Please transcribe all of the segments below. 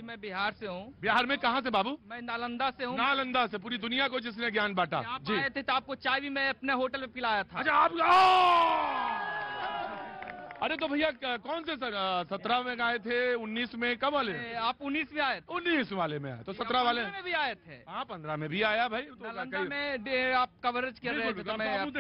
मैं बिहार से हूँ। बिहार में कहाँ से बाबू? मैं नालंदा से हूँ। नालंदा से। पूरी दुनिया को जिसने ज्ञान बांटा। आप आए थे तो आपको चाय भी मैं अपने होटल में पिलाया था। अच्छा आप अरे तो भैया कौन से 17 में आए थे, 19 में, कब वाले? आप 19 में आए थे। 19 वाले में आए तो 17 वाले में भी आए थे। हाँ 15 में भी आया भाई। नालंदा में आप कवरेज कर रहे थे तो मैं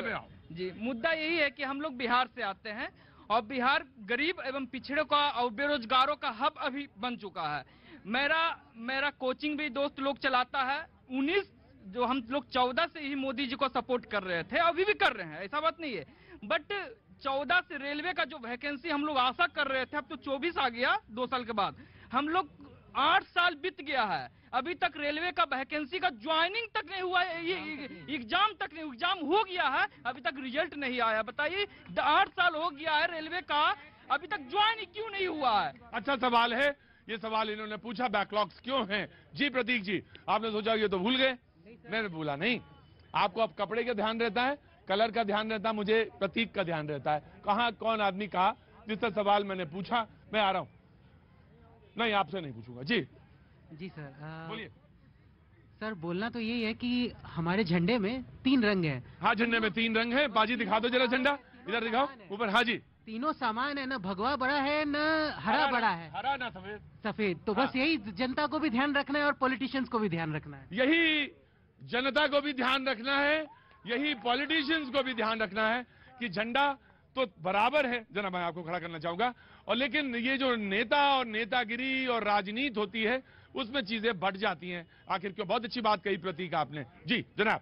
जी, मुद्दा यही है कि हम लोग बिहार से आते हैं और बिहार गरीब एवं पिछड़ों का और बेरोजगारों का हब अभी बन चुका है। मेरा कोचिंग भी दोस्त लोग चलाता है। 19 जो हम लोग 14 से ही मोदी जी को सपोर्ट कर रहे थे, अभी भी कर रहे हैं, ऐसा बात नहीं है। बट 14 से रेलवे का जो वैकेंसी हम लोग आशा कर रहे थे, अब तो 24 आ गया 2 साल के बाद। हम लोग 8 साल बीत गया है, अभी तक रेलवे का वैकेंसी का ज्वाइनिंग तक नहीं हुआ है, एग्जाम तक नहीं, एग्जाम हो गया है अभी तक रिजल्ट नहीं आया। बताइए 8 साल हो गया है रेलवे का, अभी तक ज्वाइन क्यों नहीं हुआ है? अच्छा सवाल है, ये सवाल इन्होंने पूछा बैकलॉग्स क्यों हैं। जी प्रतीक जी, आपने सोचा ये तो भूल गए, मैंने भूला नहीं। आपको अब कपड़े का ध्यान रहता है, कलर का ध्यान रहता है, मुझे प्रतीक का ध्यान रहता है। कहाँ कौन आदमी कहा जिससे सवाल मैंने पूछा, मैं आ रहा हूं। नहीं आपसे नहीं पूछूंगा। जी जी सर बोलिए। सर बोलना तो यही है कि हमारे झंडे में 3 रंग हैं। हाँ झंडे में 3 रंग हैं। बाजी दिखा दो जरा झंडा, इधर दिखाओ ऊपर। हाँ जी, तीनों सामान है, ना भगवा बड़ा है न हरा बड़ा है, हरा ना सफेद। सफेद। तो बस यही जनता को भी ध्यान रखना है और पॉलिटिशियंस को भी ध्यान रखना है। यही जनता को भी ध्यान रखना है, यही पॉलिटिशियंस को भी ध्यान रखना है कि झंडा तो बराबर है। जना मैं आपको खड़ा करना चाहूंगा, और लेकिन ये जो नेता और नेतागिरी और राजनीति होती है उसमें चीजें बढ़ जाती हैं। आखिर क्यों? बहुत अच्छी बात कही प्रतीक आपने। जी जनाब।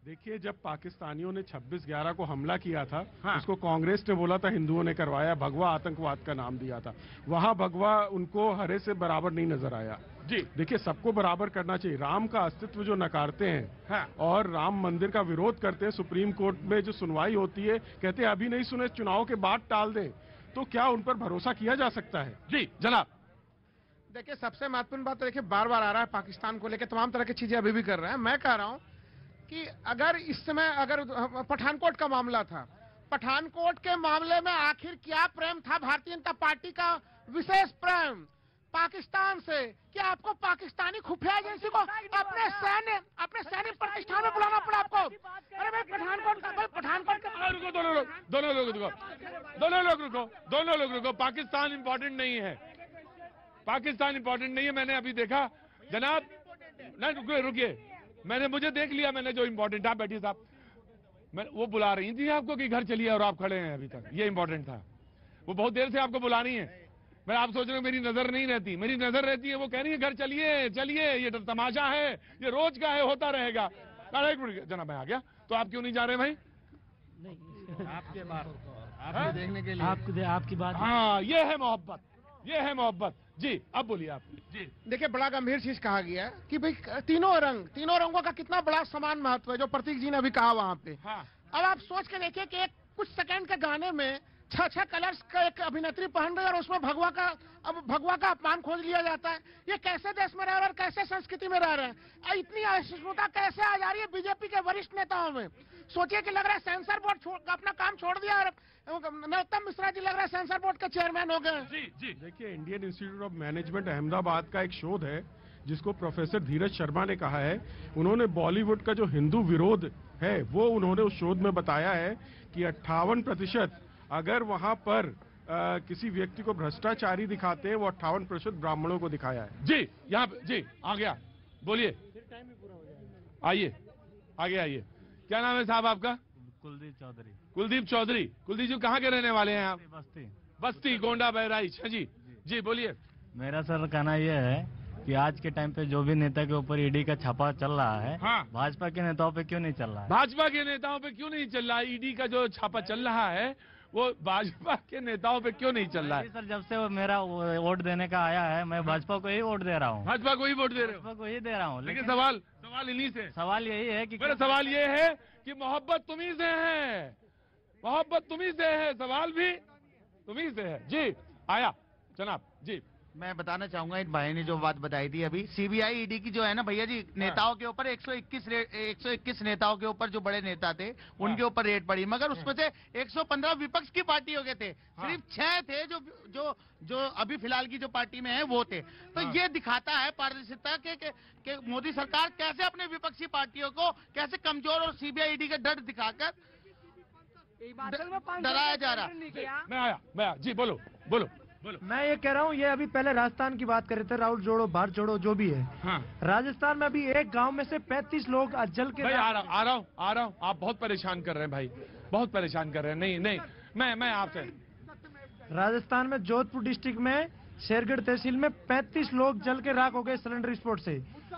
देखिए जब पाकिस्तानियों ने 26/11 को हमला किया था, हाँ। उसको कांग्रेस ने बोला था हिंदुओं ने करवाया, भगवा आतंकवाद का नाम दिया था। वहां भगवा उनको हरे से बराबर नहीं नजर आया। जी देखिए सबको बराबर करना चाहिए। राम का अस्तित्व जो नकारते हैं हाँ। और राम मंदिर का विरोध करते हैं, सुप्रीम कोर्ट में जो सुनवाई होती है कहते हैं अभी नहीं सुने, चुनाव के बाद टाल दें, तो क्या उन पर भरोसा किया जा सकता है? जी जनाब। देखिए सबसे महत्वपूर्ण बात तो देखिए बार बार आ रहा है, पाकिस्तान को लेकर तमाम तरह की चीजें अभी भी कर रहे हैं। मैं कह रहा हूं कि अगर इस समय अगर पठानकोट का मामला था, पठानकोट के मामले में आखिर क्या प्रेम था भारतीय जनता पार्टी का? विशेष प्रेम पाकिस्तान से। क्या आपको पाकिस्तानी खुफिया एजेंसी को अपने सैन्य प्रतिष्ठान में बुलाना पड़ा आपको? अरे भाई पठानकोट का रुको दोनों लोग रुको। पाकिस्तान इंपॉर्टेंट नहीं है, पाकिस्तान इंपॉर्टेंट नहीं है। मैंने अभी देखा जनाब, नहीं रुकिए, मुझे देख लिया मैंने जो इंपॉर्टेंट। आप बैठिए साहब, मैं वो बुला रही थी आपको कि घर चलिए और आप खड़े हैं अभी तक, ये इंपॉर्टेंट था। वो बहुत देर से आपको बुला रही है। मैं आप सोच रहे हो मेरी नजर नहीं रहती, मेरी नजर रहती है। वो कह रही है घर चलिए चलिए, ये तमाशा है, ये रोज का है, होता रहेगा। एक मिनट जनाब, मैं आ गया। तो आप क्यों नहीं जा रहे भाई? नहीं आपके बात आपको देखने के लिए आपकी बात। हाँ ये है मोहब्बत, ये है मोहब्बत। जी अब बोलिए आप। जी देखिए बड़ा गंभीर चीज कहा गया कि भाई तीनों रंगों का कितना बड़ा समान महत्व है, जो प्रतीक जी ने अभी कहा वहां पे। हाँ। अब आप सोच के देखिए कि कुछ सेकंड के गाने में 6 कलर्स का एक अभिनेत्री पहन रही है और उसमें भगवा का अपमान खोज लिया जाता है। ये कैसे देश में रह रहे हैं और कैसे संस्कृति में रह रहे हैं? इतनी असहिष्णुता कैसे आ जा रही है बीजेपी के वरिष्ठ नेताओं में? सोचिए कि लग रहा है सेंसर बोर्ड अपना काम छोड़ दिया और नरोत्तम मिश्रा जी लग रहा है सेंसर बोर्ड के चेयरमैन हो गए। जी जी। देखिए Indian institute of management Ahmedabad का एक शोध है जिसको प्रोफेसर धीरज शर्मा ने कहा है। उन्होंने बॉलीवुड का जो हिंदू विरोध है वो उन्होंने उस शोध में बताया है कि 58% अगर वहां पर किसी व्यक्ति को भ्रष्टाचारी दिखाते हैं, वो 58% ब्राह्मणों को दिखाया है। जी यहाँ पे जी आ गया, बोलिए। आइए आगे आइए। क्या नाम है साहब आपका? कुलदीप चौधरी। कुलदीप चौधरी। कुलदीप जी कहाँ के रहने वाले हैं आप? बस्ती गोंडा बहराइच। जी जी बोलिए। मेरा सर कहना यह है कि आज के टाइम पे जो भी नेता के ऊपर ईडी का छापा चल रहा है, हाँ। भाजपा के नेताओं पे क्यों नहीं चल रहा है? भाजपा के नेताओं पे क्यों नहीं चल रहा है? ईडी का जो छापा चल रहा है वो भाजपा के नेताओं पे क्यों नहीं चल रहा है? सर जब से वो मेरा वोट देने का आया है, मैं भाजपा को ही वोट दे रहा हूँ। भाजपा को ही वोट दे रहे हो? भाजपा को ही दे रहा हूँ। लेकिन सवाल इन्हीं से। सवाल यही है कि मेरा सवाल ये है कि मोहब्बत तुम्ही से है, मोहब्बत तुम्ही से है, सवाल भी तुम्ही से है। जी आया जनाब। जी मैं बताना चाहूंगा, इन भाई ने जो बात बताई थी अभी, सीबीआई ईडी की जो है ना भैया जी, नेताओं के ऊपर 121 नेताओं के ऊपर, जो बड़े नेता थे उनके ऊपर रेड पड़ी, मगर उसमें से 115 विपक्ष की पार्टियों के थे, सिर्फ 6 थे जो अभी फिलहाल की जो पार्टी में है वो थे। तो ये दिखाता है पारदर्शिता के मोदी सरकार कैसे अपने विपक्षी पार्टियों को कैसे कमजोर और सीबीआई ईडी का डर दिखाकर डराया जा रहा। मैं आया जी, बोलो। मैं ये कह रहा हूँ, ये अभी पहले राजस्थान की बात कर रहे थे, राहुल जोड़ो भारत जोड़ो जो भी है। हाँ। राजस्थान में अभी एक गांव में से 35 लोग जल के भाई आ रहा हूँ। आप बहुत परेशान कर रहे हैं भाई, बहुत परेशान कर रहे हैं। नहीं मैं आपसे, राजस्थान में जोधपुर डिस्ट्रिक्ट में शेरगढ़ तहसील में 35 लोग जल के राख हो गए सिलेंडर विस्फोट से।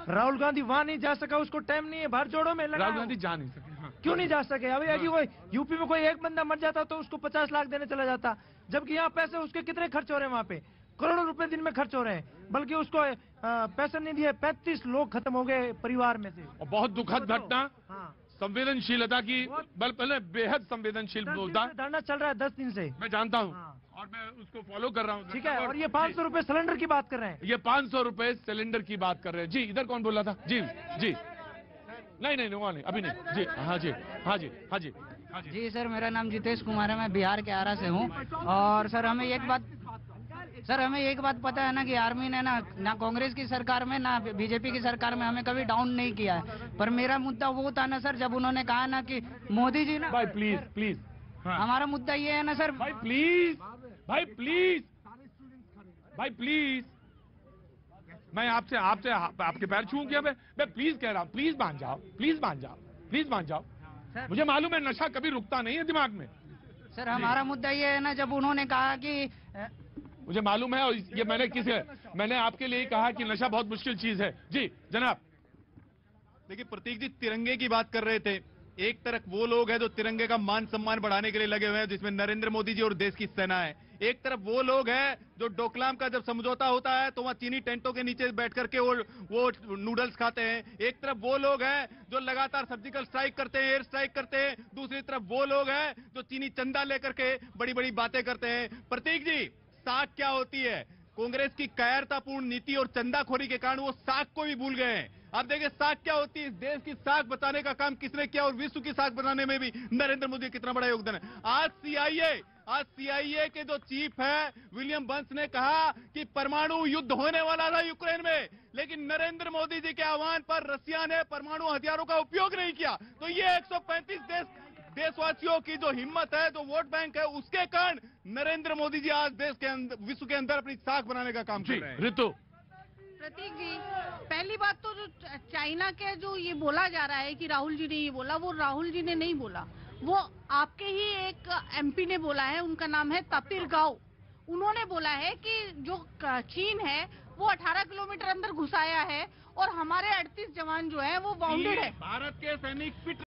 राहुल गांधी वहां नहीं जा सका, उसको टाइम नहीं है, भारत जोड़ो में राहुल गांधी जा नहीं सके। हाँ। क्यों नहीं जा सके? अभी अभी कोई यूपी में कोई एक बंदा मर जाता तो उसको 50 लाख देने चला जाता, जबकि यहाँ पैसे उसके कितने खर्च हो रहे हैं, वहाँ पे करोड़ों रुपए दिन में खर्च हो रहे हैं, बल्कि उसको पैसे नहीं दिए। 35 लोग खत्म हो गए परिवार में से। और बहुत दुखद घटना, संवेदनशीलता की पहले बेहद संवेदनशील मुद्दा धरना चल रहा है 10 दिन से, मैं जानता हूँ और मैं उसको फॉलो कर रहा हूँ। ठीक है, और ये 500 रुपए सिलेंडर की बात कर रहे हैं। ये 500 रुपए सिलेंडर की बात कर रहे हैं जी। इधर कौन बोल रहा था? जी नहीं अभी नहीं जी। हाँ जी। जी सर, मेरा नाम जितेश कुमार है, मैं बिहार के आरा से हूँ। और सर हमें एक बात पता है ना कि आर्मी ने ना कांग्रेस की सरकार में ना बीजेपी की सरकार में हमें कभी डाउन नहीं किया है। पर मेरा मुद्दा वो था ना सर, जब उन्होंने कहा ना कि मोदी जी ना, भाई प्लीज हमारा मुद्दा ये है ना सर, भाई प्लीज मैं आपसे आपके पैर छूं क्या? मैं प्लीज कह रहा हूँ, प्लीज मान जाओ। मुझे मालूम है नशा कभी रुकता नहीं है दिमाग में। सर हमारा मुद्दा ये है ना, जब उन्होंने कहा कि मुझे मालूम है, और ये मैंने आपके लिए कहा कि नशा बहुत मुश्किल चीज है। जी जनाब। देखिए प्रतीक जी, तिरंगे की बात कर रहे थे। एक तरफ वो लोग हैं जो तिरंगे का मान सम्मान बढ़ाने के लिए लगे हुए हैं, जिसमें नरेंद्र मोदी जी और देश की सेना है। एक तरफ वो लोग हैं जो डोकलाम का जब समझौता होता है तो वहां चीनी टेंटों के नीचे बैठ करके वो नूडल्स खाते हैं। एक तरफ वो लोग हैं जो लगातार सर्जिकल स्ट्राइक करते हैं, एयर स्ट्राइक करते हैं। दूसरी तरफ वो लोग हैं जो चीनी चंदा लेकर के बड़ी बड़ी बातें करते हैं। प्रतीक जी, साख क्या होती है? कांग्रेस की कायरतापूर्ण नीति और चंदाखोरी के कारण वो साख को भी भूल गए हैं। अब देखिए साख क्या होती है, इस देश की साख बचाने का काम किसने किया और विश्व की साख बनाने में भी नरेंद्र मोदी कितना बड़ा योगदान है। आज सीआईए के जो चीफ है विलियम बंस ने कहा कि परमाणु युद्ध होने वाला था यूक्रेन में, लेकिन नरेंद्र मोदी जी के आह्वान पर रसिया ने परमाणु हथियारों का उपयोग नहीं किया। तो ये 135 देशवासियों की जो हिम्मत है, जो वोट बैंक है, उसके कारण नरेंद्र मोदी जी आज देश के अंदर, विश्व के अंदर अपनी साख बनाने का काम कर रहे हैं। ऋतु। प्रतीक जी, पहली बात तो जो चाइना के जो ये बोला जा रहा है कि राहुल जी ने ये बोला, वो राहुल जी ने नहीं बोला, वो आपके ही एक एमपी ने बोला है, उनका नाम है तापिर गाओ। उन्होंने बोला है कि जो चीन है वो 18 किलोमीटर अंदर घुसाया है और हमारे 38 जवान जो है वो बाउंडेड है। भारत के सैनिक